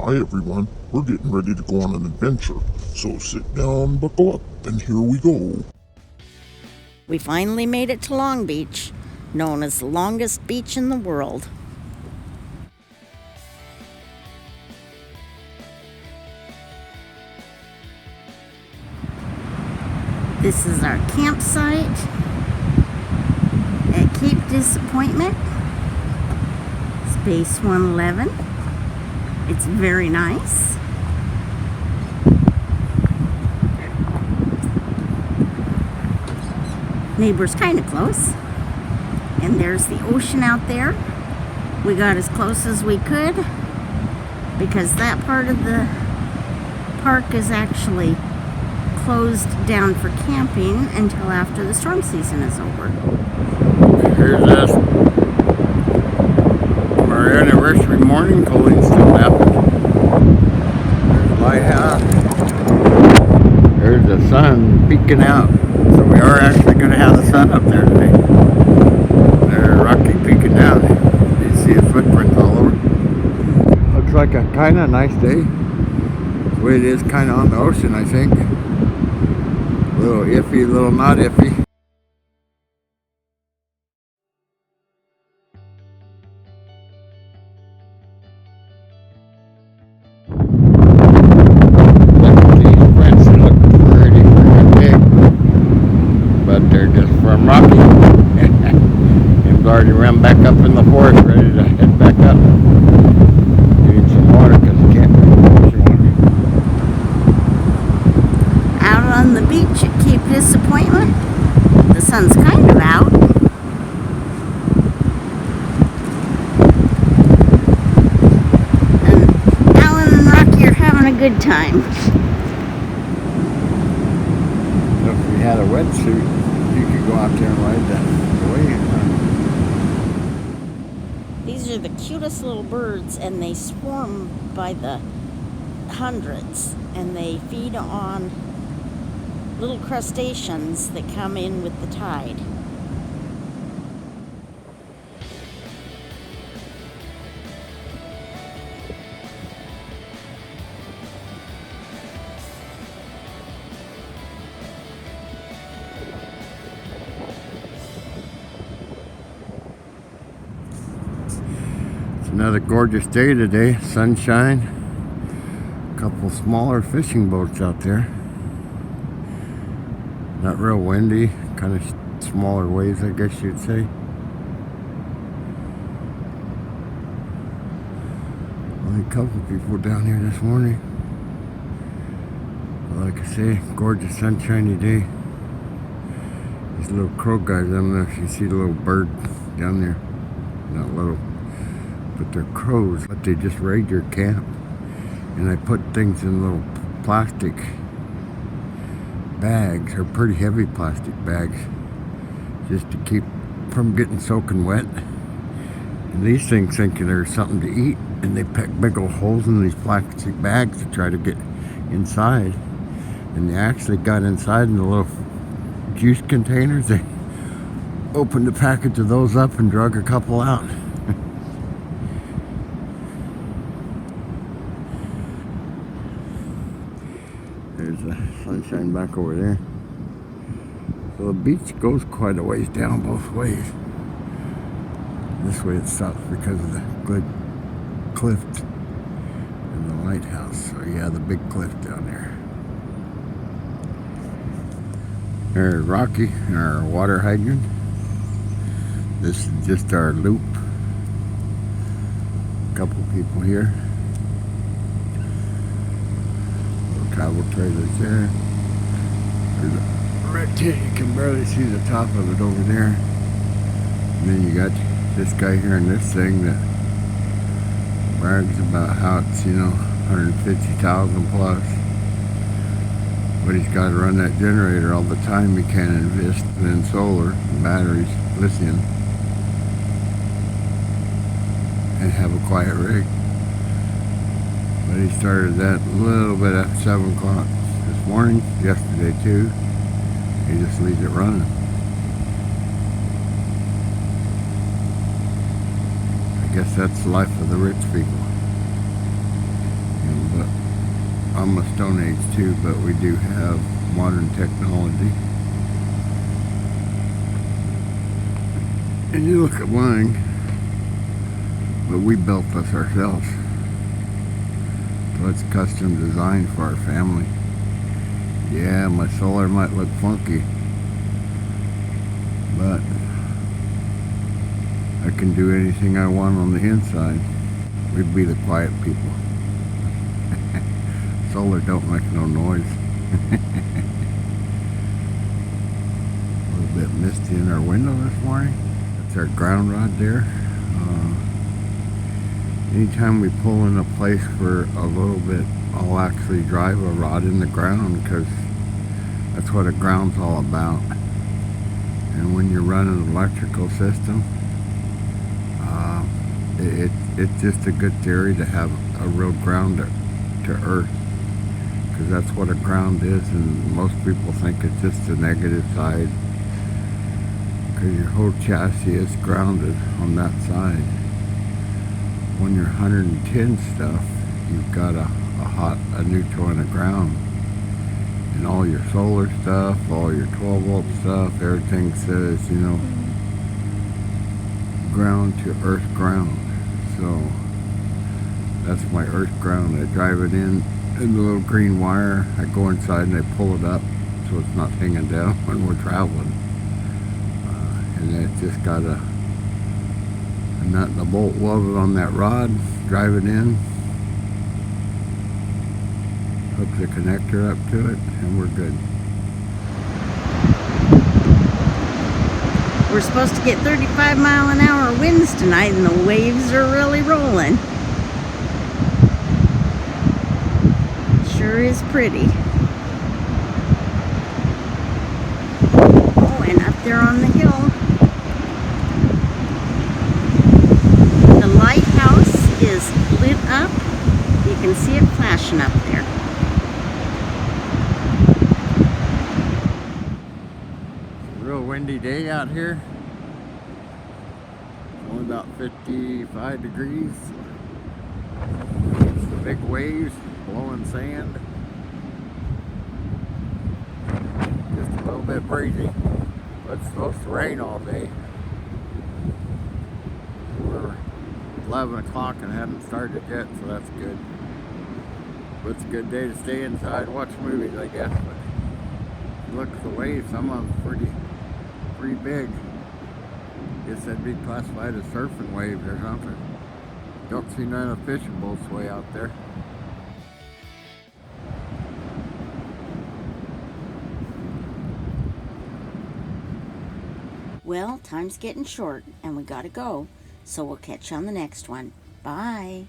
Hi everyone, we're getting ready to go on an adventure, so sit down, buckle up, and here we go. We finally made it to Long Beach, known as the longest beach in the world. This is our campsite at Cape Disappointment, Space 111. It's very nice. Neighbor's kind of close. And there's the ocean out there. We got as close as we could because that part of the park is actually closed down for camping until after the storm season is over. Here's us. Our anniversary morning, Colleen still happened. There's the lighthouse. There's the sun peeking out. So we are actually going to have the sun up there today. There's Rocky peeking down. You see his footprints all over. Looks like a kind of nice day. The way it is kind of on the ocean, I think. A little iffy, a little not iffy. From Rocky. Him's already run back up in the forest, ready to head back up. Getting some water because he can't drink water. Out on the beach at Cape Disappointment, the sun's kind of out. And Alan and Rocky are having a good time. So if we had a wetsuit, you could go out there and ride the wave. These are the cutest little birds, and they swarm by the hundreds, and they feed on little crustaceans that come in with the tide. Another gorgeous day today, sunshine, a couple smaller fishing boats out there. Not real windy, kind of smaller waves, I guess you'd say. Only a couple people down here this morning. But like I say, gorgeous sunshiny day. These little crow guys, I don't know if you see the little bird down there. Not little. But they're crows, but they just raid your camp. And I put things in little plastic bags, or pretty heavy plastic bags, just to keep from getting soaking wet. And these things think there's something to eat, and they peck big old holes in these plastic bags to try to get inside. And they actually got inside in the little juice containers. They opened a package of those up and drug a couple out. There's the sunshine back over there. So the beach goes quite a ways down both ways. This way it stops because of the good cliff and the lighthouse. So yeah, the big cliff down there. There's Rocky, our water hydrant. This is just our loop. A couple people here. Travel trailers there. There's a red tent, you can barely see the top of it over there. And then you got this guy here in this thing that brags about how it's, 150,000 plus. But he's got to run that generator all the time. He can't invest in solar, batteries, lithium, and have a quiet rig. But he started that a little bit after 7 o'clock this morning, yesterday too. He just leaves it running. I guess that's the life of the rich people. But I'm a Stone Age too, but we do have modern technology. And you look at mine, but we built this ourselves. So it's custom designed for our family. Yeah, my solar might look funky, but I can do anything I want on the inside. We'd be the quiet people. Solar don't make no noise. A little bit misty in our window this morning. That's our ground rod there. Anytime we pull in a place for a little bit, I'll actually drive a rod in the ground, because that's what a ground's all about. And when you're running an electrical system, it's just a good theory to have a real ground to earth, because that's what a ground is, and most people think it's just the negative side, because your whole chassis is grounded on that side. When you're 110 stuff, you've got a neutral and a ground. And all your solar stuff, all your 12 volt stuff, everything says, you know, ground to earth ground. So that's my earth ground. I drive it in the little green wire. I go inside and I pull it up so it's not hanging down when we're traveling. And then it's just got a nut and a bolt welded on that rod. Drive it in, hook the connector up to it, and we're good. We're supposed to get 35-mile-an-hour winds tonight, and the waves are really rolling. Sure is pretty. Oh, and up there on the hill, the lighthouse is lit up. You can see it flashing up there. Real windy day out here. Only about 55 degrees. It's the big waves blowing sand. Just a little bit breezy. But it's supposed to rain all day. We're 11 o'clock and haven't started yet, so that's good. But it's a good day to stay inside, watch movies, I guess. But look at the waves, some of them pretty big. Guess that'd be classified as surfing waves or something. Don't see none of the fishing boats way out there. Well, time's getting short and we gotta go, so we'll catch you on the next one. Bye.